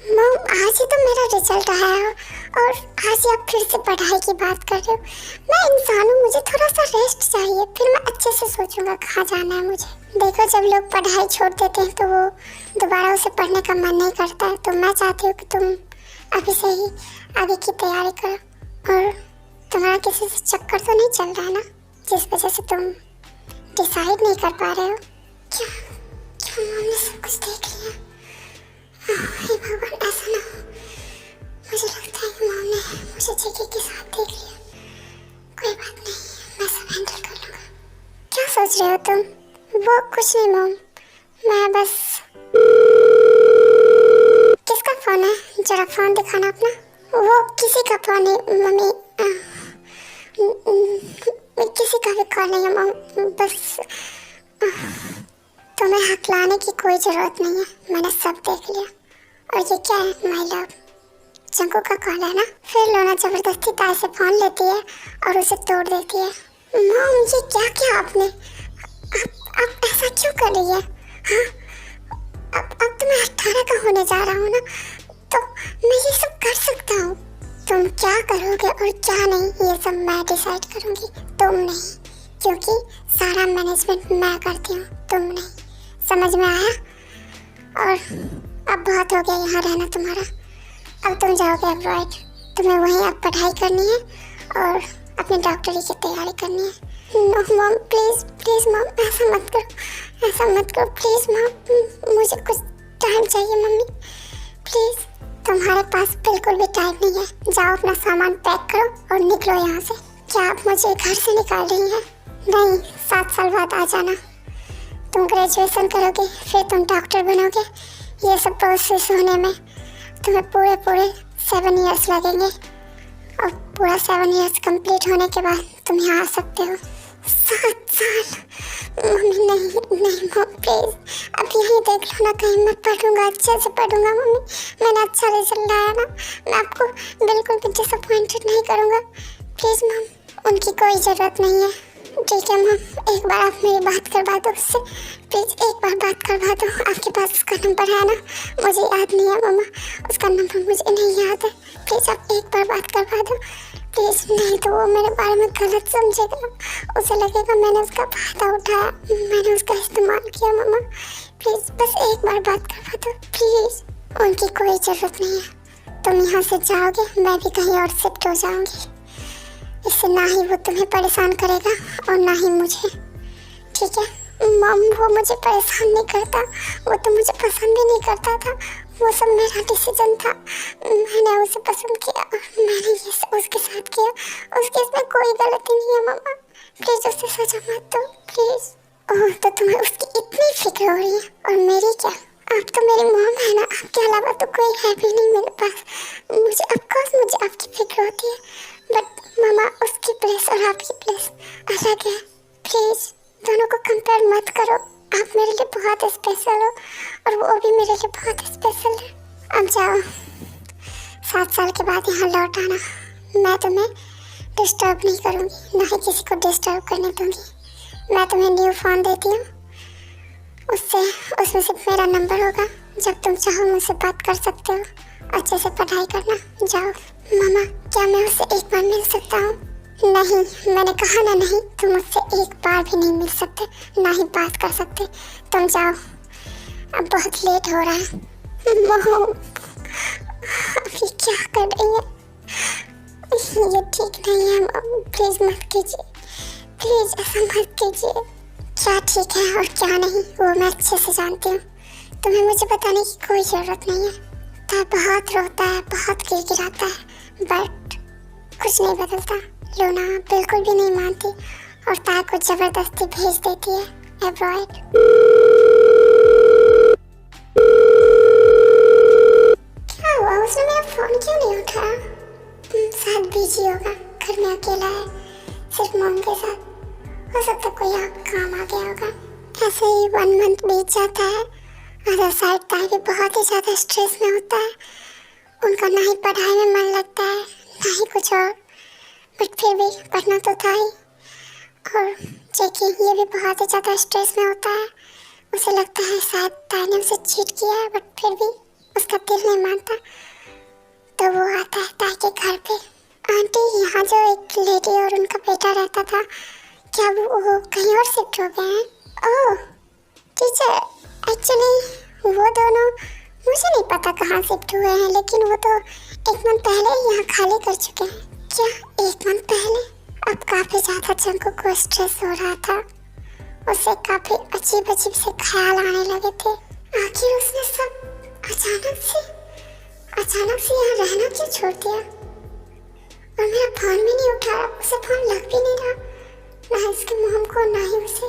मॉम, आज ही तो मेरा रिजल्ट आया है और आज ही आप फिर से पढ़ाई की बात कर रहे हो। मैं इंसान हूँ, मुझे थोड़ा सा रेस्ट चाहिए, फिर मैं अच्छे से सोचूंगा कहाँ जाना है मुझे। देखो, जब लोग पढ़ाई छोड़ देते हैं तो वो दोबारा उसे पढ़ने का मन नहीं करता है। तो मैं चाहती हूँ कि तुम अभी से ही आगे की तैयारी करो। और तुम्हारा किसी से चक्कर तो नहीं चल रहा है ना, जिस वजह से तुम डिसाइड नहीं कर पा रहे हो? क्या मॉम ने सब कुछ देख लिया? हे भगवान, ऐसा ना हो। मुझे लगता है कि मॉम ने मुझे जेके के साथ देख लिया। कोई बात नहीं, मैं सब हैंडल कर लूँगा। क्या सोच रहे हो तुम? वो कुछ नहीं मॉम, मैं बस। किसका फोन है? जरा फोन दिखाना अपना। वो किसी का फोन है मम्मी, किसी का भी कॉल नहीं है मॉम। बस तुम्हें हकलाने की कोई जरूरत नहीं है, मैंने सब देख लिया। और ये क्या है? माय लव, जंकू का कॉल है ना? फिर लूना जबरदस्ती ताए से फोन लेती है और उसे तोड़ देती है। मॉम ये क्या किया आपने? आप ऐसा क्यों कर रही है? हाँ, अब तो मैं 18 का होने जा रहा हूँ ना, तो मैं ये सब कर सकता हूँ। तुम क्या करोगे और क्या नहीं ये सब मैं डिसाइड करूँगी, तुम नहीं, क्योंकि सारा मैनेजमेंट मैं करती हूँ, तुम नहीं। समझ में आया? और अब बहुत हो गया यहाँ रहना तुम्हारा, अब तुम जाओगे अब्रॉड। तुम्हें वहीं अब पढ़ाई करनी है और अपनी डॉक्टरी की तैयारी करनी है। No mom, please please mom, ऐसा मत करो, ऐसा मत करो प्लीज़ मॉम, मुझे कुछ टाइम चाहिए मम्मी, प्लीज़। तुम्हारे पास बिल्कुल भी टाइम नहीं है, जाओ अपना सामान पैक करो और निकलो यहाँ से। क्या आप मुझे घर से निकाल रही हैं? नहीं, 7 साल बाद आ जाना। तुम ग्रेजुएशन करोगे, फिर तुम डॉक्टर बनोगे। ये सब प्रोसेस होने में तुम्हें पूरे 7 इयर्स लगेंगे और पूरा 7 इयर्स कंप्लीट होने के बाद तुम यहाँ आ सकते हो। 7 साल? मम्मी नहीं नहीं मम्मी प्लीज़, अब यहीं देख लो ना, कहीं मैं पढ़ूंगा, अच्छे से पढ़ूंगा मम्मी। मैंने अच्छा रिजल्ट लाया ना, मैं आपको बिल्कुल भी डिसअपॉइंटेड नहीं करूँगा। प्लीज़ मम, उनकी कोई ज़रूरत नहीं है। ठीक है मम, एक बार आप मेरी बात करवा दो उससे, प्लीज़ एक बार बात करवा दो। आपके पास उसका नंबर है ना? मुझे याद नहीं है मम्मा, उसका नंबर मुझे नहीं याद है। प्लीज़ आप एक बार बात करवा दो प्लीज़, नहीं तो वो मेरे बारे में गलत समझेगा, उसे लगेगा मैंने उसका फ़ायदा उठाया, मैंने उसका इस्तेमाल किया। मम्मा प्लीज़ बस एक बार बात करवा दो प्लीज़। उनकी कोई ज़रूरत नहीं है, तुम यहाँ से जाओगे, मैं भी कहीं और शिफ्ट हो जाऊँगी। इससे ना ही वो तुम्हें परेशान करेगा और ना ही मुझे, ठीक है? मम, वो मुझे परेशान नहीं करता, वो तो मुझे पसंद भी नहीं करता था, वो सब मेरा डिसीजन था। मैंने उसे पसंद किया और मैंने ये सब उसके साथ किया, उसके इसमें कोई गलती नहीं है। मम्मा प्लीज़ उसे सजा मत दो प्लीज़। ओह, तो तुम्हें उसकी इतनी फिक्र हो रही है, और मेरी क्या? आप तो मेरी मॉम है ना, आपके अलावा तो कोई है भी नहीं मेरे पास। मुझे आपकी फिक्र होती है, बट मामा उसकी प्लेस और आपकी प्लेस अलग है। प्लीज़ दोनों को कंपेयर मत करो, आप मेरे लिए बहुत स्पेशल हो और वो भी मेरे लिए बहुत स्पेशल है। अब जाओ, 7 साल के बाद यहाँ लौट आना, मैं तुम्हें डिस्टर्ब नहीं करूँगी, ना ही किसी को डिस्टर्ब करने दूँगी। मैं तुम्हें न्यू फ़ोन देती हूँ, उसमें सिर्फ मेरा नंबर होगा, जब तुम चाहो मुझसे बात कर सकते हो। अच्छे से पढ़ाई करना, जाओ। मामा क्या मैं उससे एक बार मिल सकता हूँ? नहीं, मैंने कहा ना नहीं, तुम मुझसे एक बार भी नहीं मिल सकते, ना ही बात कर सकते। तुम जाओ, अब बहुत लेट हो रहा है। मॉम अभी क्या कर रही है? ये ठीक नहीं है मॉम, प्लीज़ मत कीजिए, प्लीज़ ऐसा मत कीजिए। क्या ठीक है और क्या नहीं वो मैं अच्छे से जानती हूँ, तुम्हें मुझे बताने की कोई ज़रूरत नहीं है। तार बहुत रोता है, बहुत गिड़गिड़ाता है, बट कुछ नहीं बदलता। लूना बिल्कुल भी नहीं मानती और तार को ज़बरदस्ती भेज देती है अब्रॉड। क्या हुआ, उसने मेरा फ़ोन क्यों नहीं उठाया? शायद बिजी होगा, घर में अकेला है, सिर्फ मॉम के साथ। हो सकता कोई आप काम आ गया होगा। ऐसे ही 1 मंथ बीत जाता है, अदर साइड ताई भी बहुत ही ज़्यादा स्ट्रेस में होता है, उनका ना ही पढ़ाई में मन लगता है ना ही कुछ और, बट फिर भी पढ़ना तो था ही। और जेकी ये भी बहुत ही ज़्यादा स्ट्रेस में होता है, उसे लगता है शायद ताई ने उसे चीट किया है, बट फिर भी उसका दिल नहीं मानता। तो वो आता है ताई के घर पे। आंटी, यहाँ जो एक लेडी और उनका बेटा रहता था, क्या वो कहीं और शिफ्ट हो गए हैं? ओह टीचर, एक्चुअली वो दोनों मुझे नहीं पता कहाँ शिफ्ट हुए हैं, लेकिन वो तो 1 मंथ पहले यहाँ खाली कर चुके हैं। क्या 1 मंथ पहले? अब काफ़ी ज़्यादा जंको को स्ट्रेस हो रहा था, उसे काफ़ी अजीब से ख्याल आने लगे थे। आखिर उसने सब अचानक से यहाँ रहना क्यों छोड़ दिया? और मेरा फ़ोन भी नहीं उठा रहा, उसे फ़ोन लग भी नहीं रहा, ना इसके मॉम को ना ही उसे।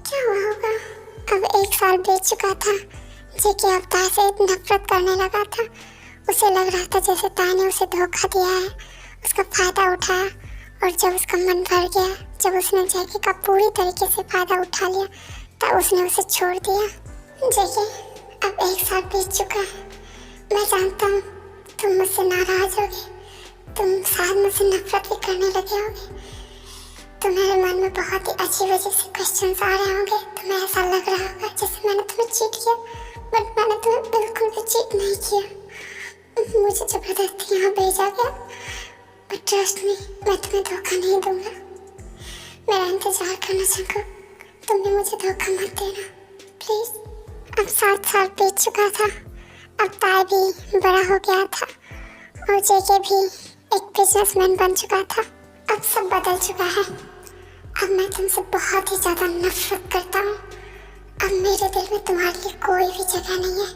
क्या हुआ होगा? अब 1 साल बीत चुका था, जेकी अब ताई से नफरत करने लगा था। उसे लग रहा था जैसे ताई ने उसे धोखा दिया है, उसका फ़ायदा उठाया, और जब उसका मन भर गया, जब उसने जेकी का पूरी तरीके से फ़ायदा उठा लिया, तब उसने उसे छोड़ दिया। जेकी अब 1 साल बीत चुका है, मैं जानता हूँ तुम मुझसे नाराज़ होगे, तुम शायद मुझसे नफरत भी करने लगे होगे, तुम्हारे मन में बहुत ही अजीब अजीब से क्वेश्चंस आ रहे होंगे। तुम्हें ऐसा लग रहा होगा जैसे मैंने तुम्हें चीट किया, बट मैंने तुम्हें बिल्कुल भी चीट नहीं किया। मुझे जबरदस्ती यहाँ भेजा गया, बट ट्रस्ट मी, मैं तुम्हें धोखा नहीं दूंगा। मेरा इंतजार करना चाहो, तुम भी मुझे धोखा मत देना प्लीज। अब 7 साल बीत चुका था, अब ताई भी बड़ा हो गया था और जेके भी एक बिजनेसमैन बन चुका था। अब सब बदल चुका है। अब मैं तुमसे बहुत ही ज्यादा नफरत करता हूँ। अब मेरे दिल में तुम्हारे लिए कोई भी जगह नहीं है।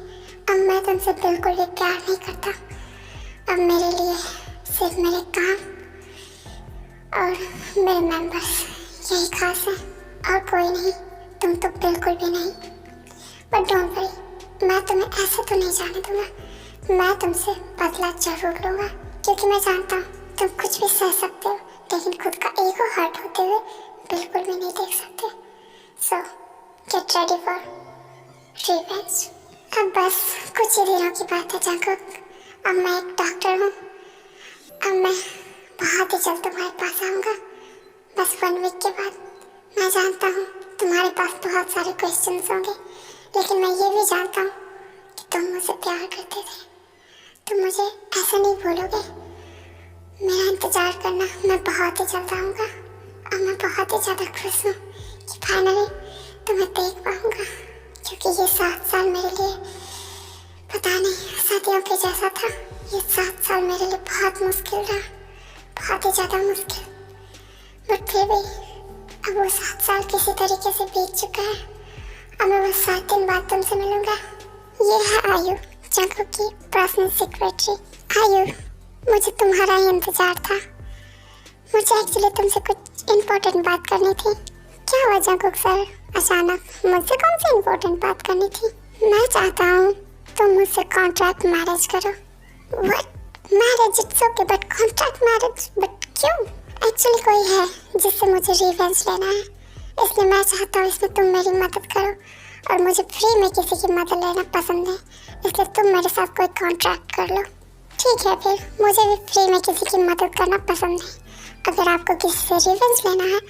अब मैं तुमसे बिल्कुल भी प्यार नहीं करता। अब मेरे लिए सिर्फ मेरे काम और मेरे मेंबर्स यही खास है और कोई नहीं। तुम तो बिल्कुल भी नहीं। बट डोंट वरी, मैं तुम्हें ऐसे तो नहीं जाने दूंगा। मैं तुमसे बदला जरूर लूंगा, क्योंकि मैं जानता हूँ तुम कुछ भी सह सकते हो, लेकिन खुद का ईगो हर्ट होते हुए बिल्कुल भी नहीं देख सकते। सो गेट रेडी फॉर रिवेंज। अब बस कुछ ही दिनों की बात है जंकुक। अब मैं एक डॉक्टर हूँ। अब मैं बहुत ही जल्द तुम्हारे पास आऊँगा, बस 1 वीक के बाद। मैं जानता हूँ तुम्हारे पास बहुत सारे क्वेश्चंस होंगे, लेकिन मैं ये भी जानता हूँ कि तुम मुझसे प्यार करते थे। तुम मुझे ऐसा नहीं बोलोगे। मेरा इंतजार करना, मैं बहुत ही जल्द आऊँगा। और मैं बहुत ही ज़्यादा खुश हूँ कि फाइनली तुम्हें देख पाऊँगा, क्योंकि ये 7 साल मेरे लिए पता नहीं सदियों के जैसा था। ये 7 साल मेरे लिए बहुत मुश्किल रहा, बहुत ही ज़्यादा मुश्किल। बट फिर भी अब वो 7 साल किसी तरीके से बीत चुका है। अब मैं बस 7 दिन बाद तुमसे मिलूँगा। ये है आयु, जंकुक की पर्सनल सेक्रेटरी। आयु, मुझे तुम्हारा ही इंतजार था। मुझे एक्चुअली तुमसे कुछ इम्पोर्टेंट बात करनी थी। क्या हुआ जंकुक सर, अचानक मुझसे कौन सी इम्पोर्टेंट बात करनी थी? मैं चाहता हूँ तुम मुझसे कॉन्ट्रैक्ट मैरिज करो। What? Marriage it's okay, but contract marriage? But क्यों? एक्चुअली कोई है जिससे मुझे रिवेंज लेना है, इसलिए मैं चाहता हूँ इसमें तुम मेरी मदद करो। और मुझे फ्री में किसी की मदद लेना पसंद है, इसलिए तुम मेरे साथ कोई कॉन्ट्रैक्ट कर लो। ठीक है, फिर मुझे भी फ्री में किसी की मदद करना पसंद है। अगर आपको किसी से रिवेंज लेना है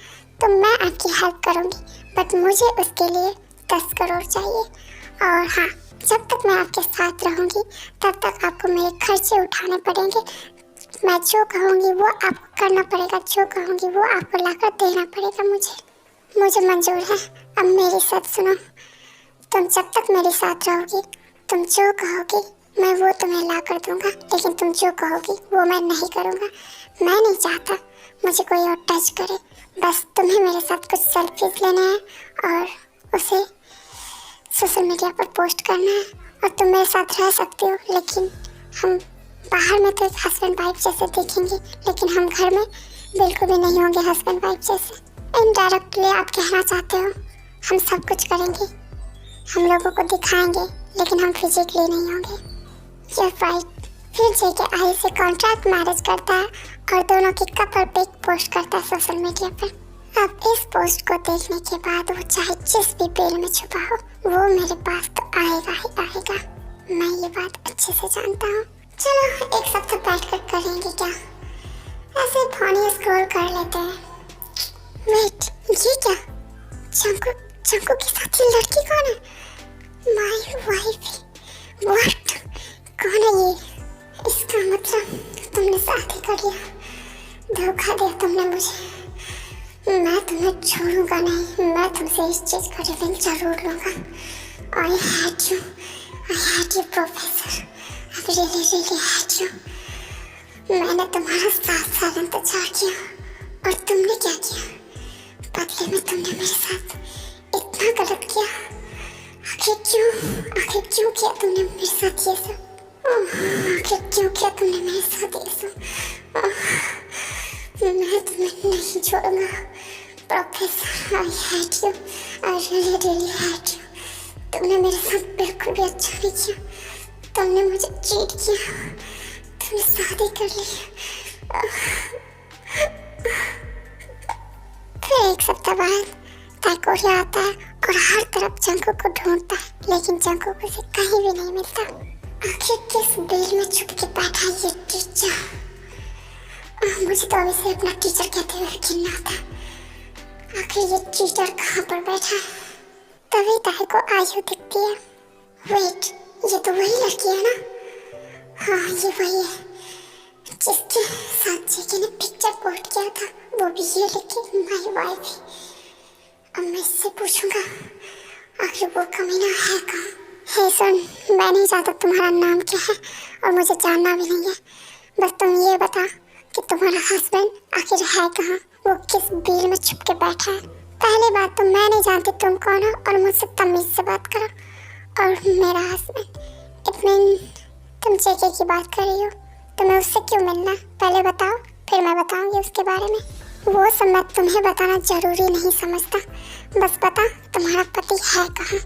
तो मैं आपकी हेल्प करूँगी, बट मुझे उसके लिए 10 करोड़ चाहिए। और हाँ, जब तक मैं आपके साथ रहूँगी तब तक आपको मेरे खर्चे उठाने पड़ेंगे। मैं जो कहूँगी वो आपको करना पड़ेगा, जो कहूँगी वो आपको लाकर देना पड़ेगा। मुझे मंजूर है। अब मेरी बात सुनो, तुम जब तक मेरे साथ रहोगी, तुम जो कहोगी मैं वो तुम्हें ला कर दूंगा, लेकिन तुम जो कहोगी वो मैं नहीं करूँगा। मैं नहीं चाहता मुझे कोई और टच करे। बस तुम्हें मेरे साथ कुछ सेल्फीज लेना है और उसे सोशल मीडिया पर पोस्ट करना है। और तुम मेरे साथ रह सकती हो, लेकिन हम बाहर में तो एक हस्बैंड वाइफ जैसे दिखेंगे, लेकिन हम घर में बिल्कुल भी नहीं होंगे हस्बैंड वाइफ जैसे। इनडायरेक्टली आप कहना चाहते हो हम सब कुछ करेंगे, हम लोगों को दिखाएंगे, लेकिन हम फिजिकली नहीं होंगे। You're right। फिर जेके आई से कॉन्ट्रैक्ट मैरिज करता है और दोनों की कपल पिक पोस्ट करता है सोशल मीडिया पर। अब इस पोस्ट को देखने के बाद वो चाहे जिस भी बेल में छुपा हो, वो मेरे पास तो आएगा ही आएगा। मैं ये बात अच्छे से जानता हूँ। चलो एक सप्ताह बैठ कर करेंगे क्या, ऐसे फोन स्क्रॉल कर लेते हैं। वेट, ये क्या? चंकू के साथ ये लड़की कौन है? My wife. व्हाट? कौन है ये? इसका मतलब तुमने शादी कर लिया, धोखा दिया तुमने मुझे। मैं तुम्हें छोड़ूंगा नहीं, मैं तुमसे इस चीज का रिवेंज जरूर लूंगा। I hate you professor, I really hate you. मैंने तुम्हारा 7 साल इंतजार किया और तुमने क्या किया? बदले में तुमने मेरे साथ इतना गलत किया। आखिर क्यों किया तुमने मेरे साथ ये सब? आखिर क्यों किया तुमने मेरे साथ ये सब? मैं तुम्हें नहीं छोड़ूंगा professor. I hate you, I really hate you. तुमने मेरे साथ बिल्कुल भी अच्छा नहीं किया। तुमने मुझे चीट किया, तुमने शादी कर ली। फिर एक सप्ताह बाद ताइकोरिया आता है और हर तरफ जंकुक को ढूंढता है, लेकिन जंकुक उसे कहीं भी नहीं मिलता। आखिर किस बेल में छुप के बैठा ये टीचर? मुझे तो अभी से अपना टीचर कहते हुए घिनना आता। आखिर ये चीटर कहाँ पर बैठा है? तभी ताहे को आयु दिखती है। वेट, ये तो वही लड़की है ना? हाँ, ये वही है जिसके साथ जेके ने पिक्चर पोस्ट किया था, वो भी ये लिखे माय वाइफ। अब मैं इससे पूछूंगा आखिर वो कमीना है कहाँ? हे सुन, मैं नहीं जानता तुम्हारा नाम क्या है और मुझे जानना भी नहीं है। बस तुम ये बता कि तुम्हारा हस्बैंड आखिर है कहाँ, वो किस बिल में छुप के बैठा है। पहली बात तो मैं नहीं जानती तुम कौन हो और मुझसे तमीज से बात करो। और मेरा हस्बैंड, इट मीन तुम जेके की बात कर रही हो, तुम्हें उससे क्यों मिलना? पहले बताओ, फिर मैं बताऊंगी उसके बारे में। वो सब मैं तुम्हें बताना जरूरी नहीं समझता। बस बता तुम्हारा पति है कहाँ,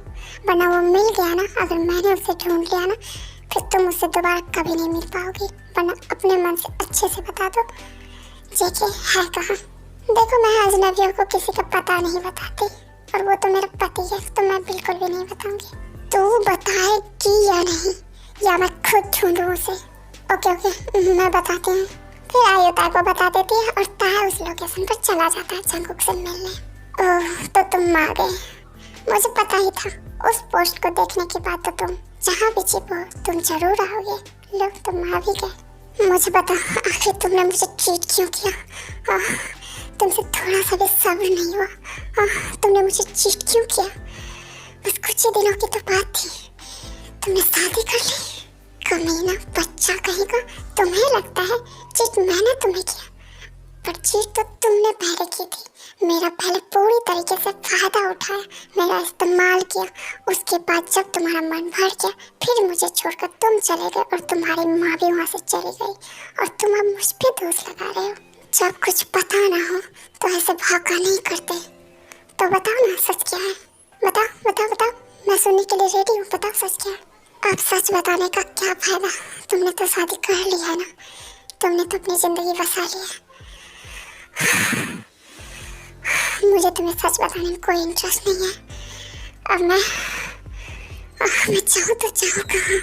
वरना वो मिल गया ना, अगर मैंने उसे ढूंढ लिया ना, फिर तुम उससे दोबारा कभी नहीं मिल पाओगी। वरना अपने मन से अच्छे से बता दो जेके है कहाँ। देखो, मैं अजनबियों को किसी का पता नहीं बताती, और वो तो मेरा पति है, तो मैं बिल्कुल भी नहीं बताऊंगी। तू बताएगी या नहीं, या मैं खुद ढूंढूं उसे? ओके, मैं बताती हूँ। फिर आयु ताई को बता देती है और ताई उस लोकेशन पर चला जाता है जंगकुक से मिलने। ओह, तो तुम आ गए, मुझे पता ही था। उस पोस्ट को देखने के बाद तो तुम जहाँ भी छिपो तुम जरूर आओगे। लो, तुम आ भी गए। मुझे बता, आखिर तुमने मुझे चीट क्यों किया? तुमसे थोड़ा सा भी सब्र नहीं हुआ? तुमने मुझे चीट क्यों किया? बस कुछ ही दिनों की तो बात थी, तुमने शादी कर ली। कमीना बच्चा कहेगा, तुम्हें लगता है चीट मैंने तुम्हें किया, पर चीट तो तुमने पहले की थी। मेरा पहले पूरी तरीके से फायदा उठाया, मेरा इस्तेमाल किया। उसके बाद जब तुम्हारा मन भर गया, फिर मुझे छोड़कर तुम चले गए और तुम्हारी माँ भी वहाँ से चली गई, और तुम अब मुझ पे दोष लगा रहे हो। जब कुछ पता ना हो तो ऐसे भागा नहीं करते। तो बताओ ना, सच क्या है? बताओ बताओ बताओ, मैं सुनने के लिए रेडी हूँ। बताओ सच क्या है? अब सच बताने का क्या फायदा? तुमने तो शादी कर ली है ना, तुमने तो अपनी जिंदगी बसा ली है। मुझे तुम्हें सच बताने में कोई इंटरेस्ट नहीं है। अब मैं चाहूँ तो चाहूँ कहाँ,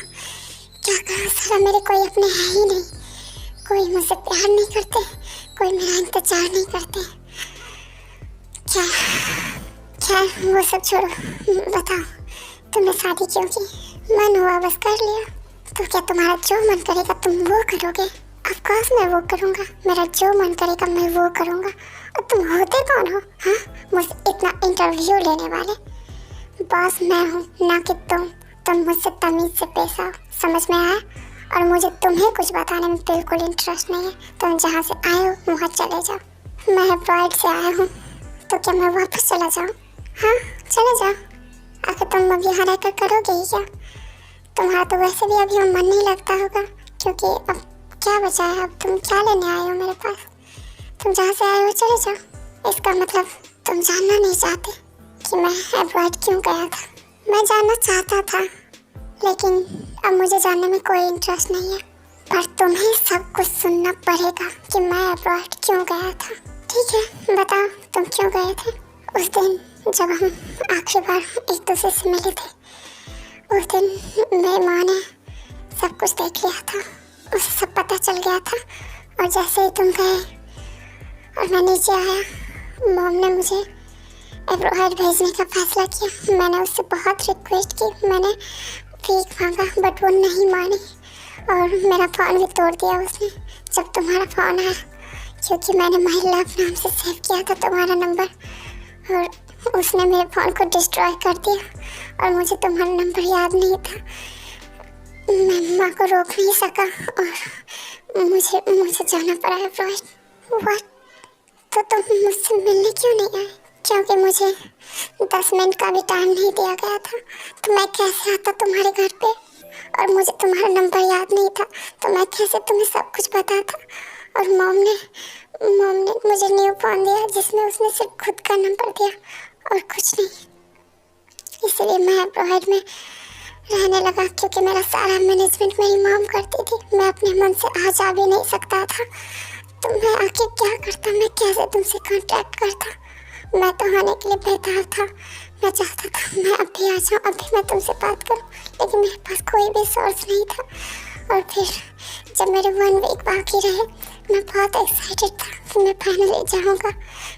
क्या करूँ? सारा मेरे कोई अपने है ही नहीं, कोई मुझसे प्यार नहीं करते, कोई मेरा इंतजार नहीं करते। क्या वो सब छोड़ो, बताओ तुमने शादी क्यों की? मन हुआ बस कर लिया। तो क्या तुम्हारा जो मन करेगा तुम वो करोगे? ऑफ कोर्स मैं वो करूँगा, मेरा जो मन करेगा मैं वो करूँगा। और तुम होते कौन हो? हाँ, मुझसे इतना इंटरव्यू लेने वाले? बॉस मैं हूँ, ना कि तुम मुझसे तमीज से पेश आओ, समझ में आया? और मुझे तुम्हें कुछ बताने में बिल्कुल इंटरेस्ट नहीं है। तुम जहाँ से आए हो वहाँ चले जाओ। मैं अब्रॉड से आया हूँ, तो क्या मैं वापस चला जाऊँ? हाँ, चले जाओ। आखिर तुम अब यहाँ रहकर करोगे ही क्या? तुम्हारा तो वैसे भी अभी मन नहीं लगता होगा, क्योंकि अब क्या बचा है? अब तुम क्या लेने आए हो मेरे पास? तुम जहाँ से आए हो चले जाओ। इसका मतलब तुम जानना नहीं चाहते कि मैं अब्रॉड क्यों गया था? मैं जानना चाहता था, लेकिन अब मुझे जानने में कोई इंटरेस्ट नहीं है। पर तुम्हें सब कुछ सुनना पड़ेगा कि मैं अब्रॉड क्यों गया था। ठीक है, बताओ तुम क्यों गए थे? उस दिन जब हम आखिरी बार एक दूसरे से मिले थे, उस दिन मेरी माँ ने सब कुछ देख लिया था, उसे सब पता चल गया था। और जैसे ही तुम गए और मैं नीचे आया, मॉम ने मुझे अब्रॉड भेजने का फैसला किया। मैंने उससे बहुत रिक्वेस्ट की, मैंने भीख मांगा, बट वो नहीं मानी और मेरा फ़ोन भी तोड़ दिया उसने जब तुम्हारा फ़ोन आया, क्योंकि मैंने माय लव नाम से सेव किया था तुम्हारा नंबर, और उसने मेरे फ़ोन को डिस्ट्रॉय कर दिया और मुझे तुम्हारा नंबर याद नहीं था। मैं माँ को रोक नहीं सका और मुझे जाना पड़ा है अब्रॉड। व्हाट? तो तुम मुझसे मिलने क्यों नहीं आए? क्योंकि मुझे 10 मिनट का भी टाइम नहीं दिया गया था, तो मैं कैसे आता तुम्हारे घर पे? और मुझे तुम्हारा नंबर याद नहीं था, तो मैं कैसे तुम्हें सब कुछ बताता? और मॉम ने मुझे न्यू फ़ोन दिया जिसमें उसने सिर्फ खुद का नंबर दिया और कुछ नहीं। इसलिए मैं अब्रॉड में रहने लगा, क्योंकि मेरा सारा मैनेजमेंट मेरी मॉम करती थी। मैं अपने मन से आ जा भी नहीं सकता था, तो मैं आखिर क्या करता? मैं कैसे तुमसे कांटेक्ट करता? मैं तो आने के लिए बेताब था, मैं चाहता था मैं अभी आ जाऊँ, अभी मैं तुमसे बात करूँ, लेकिन मेरे पास कोई भी सोर्स नहीं था और फिर जब मेरे 1 वीक बाकी रहे, मैं बहुत एक्साइटेड था कि मैं फाइनली जाऊँगा,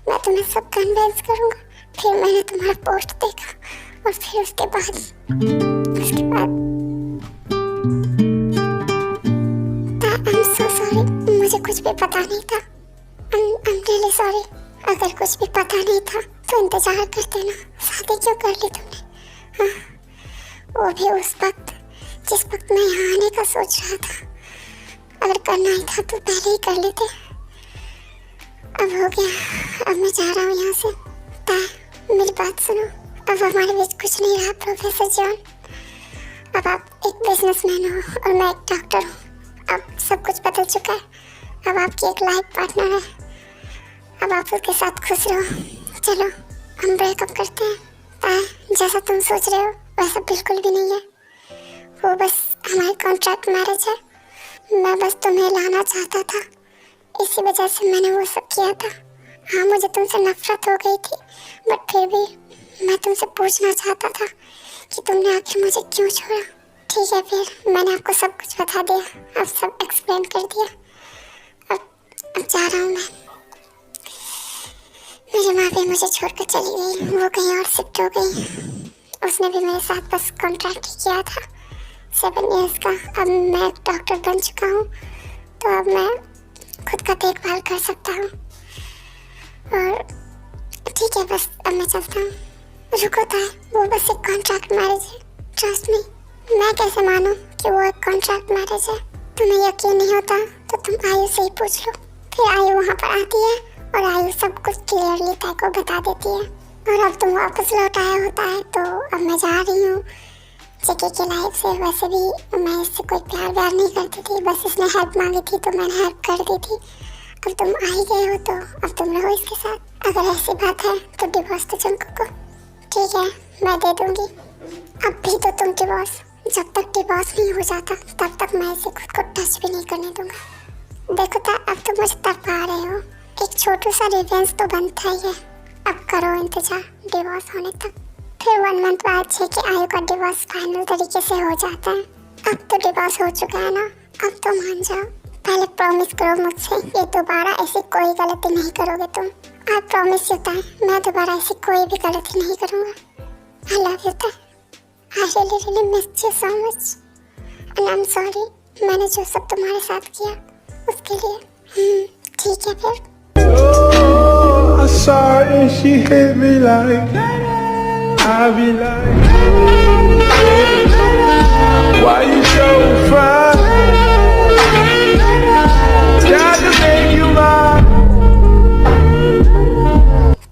मैं तुम्हें सब कन्विंस करूँगा। फिर मैंने तुम्हारा पोस्ट देखा और फिर उसके बाद आई एम सो सॉरी, मुझे कुछ भी पता नहीं था। I am really sorry. अगर कुछ भी पता नहीं था तो इंतजार करते ना, शादी क्यों कर ली तुमने? हाँ, वो भी उस वक्त जिस वक्त मैं यहाँ आने का सोच रहा था। अगर करना ही था तो पहले ही कर लेते। अब हो गया, अब मैं जा रहा हूँ यहाँ से। मेरी बात सुनो, अब हमारे बीच कुछ नहीं रहा प्रोफेसर जॉन। अब आप एक बिजनेसमैन हो और मैं एक डॉक्टर हूँ। अब सब कुछ बदल चुका है। अब आपकी एक लाइफ पार्टनर है। अब आप उसके साथ खुश रहो। चलो हम ब्रेकअप करते हैं। जैसा तुम सोच रहे हो वैसा बिल्कुल भी नहीं है। वो बस हमारी कॉन्ट्रैक्ट मैरिज है। मैं बस तुम्हें लाना चाहता था, इसी वजह से मैंने वो सब किया था। हाँ, मुझे तुमसे नफरत हो गई थी, बट फिर भी मैं तुमसे पूछना चाहता था कि तुमने आखिर मुझे क्यों छोड़ा। ठीक है, फिर मैंने आपको सब कुछ बता दिया, अब सब एक्सप्लेन कर दिया। अब जा रहा हूँ मैं। मेरी माँ भी मुझे छोड़कर चली गई, वो कहीं और शिफ्ट हो गई। उसने भी मेरे साथ बस कॉन्ट्रैक्ट ही किया था 7 इयर्स का। अब मैं एक डॉक्टर बन चुका हूँ, तो अब मैं खुद का देखभाल कर सकता हूँ। और ठीक है, बस अब मैं चलता हूँ। रुको था, वो बस एक कॉन्ट्रैक्ट मैरिज है, ट्रस्ट मी। मैं कैसे मानूं कि वो एक कॉन्ट्रैक्ट मैरिज है? तुम्हें यकीन नहीं होता तो तुम आयु से ही पूछ लो। फिर आयु वहाँ पर आती है और आयु सब कुछ क्लियरली तय को बता देती है। और अब तुम वापस लौट आया होता है, तो अब मैं जा रही हूँ जेके की लाइफ से। वैसे भी मैं इससे कोई प्यार व्यार नहीं करती थी, बस इसने हेल्प मांगी थी तो मैंने हेल्प कर दी थी। अब तुम आ ही गए हो तो अब तुम रहो इसके साथ। अगर ऐसी बात है तो डिवोर्स तो चंकू को। ठीक है, मैं दे दूंगी। अब भी तो तुम डिवोर्स, जब तक डिवोर्स नहीं हो जाता तब तक मैं इसे खुद को टच भी नहीं करने दूंगा। देखो था, अब तुम मुझे तरपा रहे हो। एक छोटू सा रिवेंज तो बनता ही है। अब करो इंतजार डिवोर्स होने तक। फिर 1 मंथ बाद जेके आयु का डिवोर्स फाइनल तरीके से हो जाता है। अब तो डिवोर्स हो चुका है ना, अब तो मान जाओ। पहले प्रॉमिस करो मुझसे ये दोबारा ऐसी कोई गलती नहीं करोगे तुम। आई प्रॉमिस होता है, मैं दोबारा ऐसी कोई भी गलती नहीं करूँगा। आई लव यू था। I really missed you so much and I'm sorry मैंने जो सब तुम्हारे साथ किया उसके लिए। ठीक है फिर। Oh, I saw her and she hit me like I be like, why you so fine? Got to make you mine.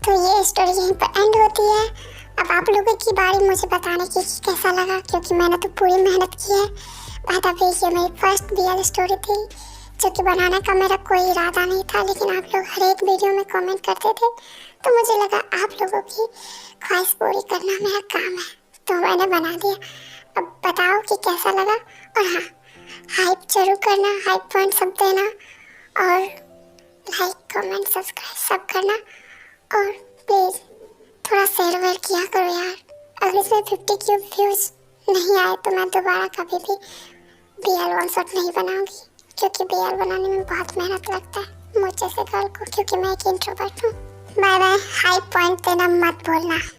तो ये स्टोरी यहीं पर एंड होती है। अब आप लोगों की बारी मुझे बताने की कि कैसा लगा, क्योंकि मैंने तो पूरी मेहनत की है। बाय द वे, ये मेरी फर्स्ट BL स्टोरी थी जो कि बनाने का मेरा कोई इरादा नहीं था, लेकिन आप लोग हर एक वीडियो में कमेंट करते थे तो मुझे लगा आप लोगों की ख्वाहिश पूरी करना मेरा काम है, तो मैंने बना दिया। अब बताओ कि कैसा लगा, और हाँ, हाइप जरूर करना, हाइप पॉइंट सब देना, और लाइक कमेंट सब्सक्राइब सब करना, और प्लीज़ थोड़ा शेयर वेयर किया करो यार। अगर इसमें 50 क्यूब व्यूज नहीं आए तो मैं दोबारा कभी भी BL वन शॉट नहीं बनाऊंगी, क्योंकि BL बनाने में बहुत मेहनत लगता है मुझ जैसे गर्ल को, क्योंकि मैं एक इंट्रोवर्ट हूँ। Bye bye. हाई पॉइंट देना मत भूलना।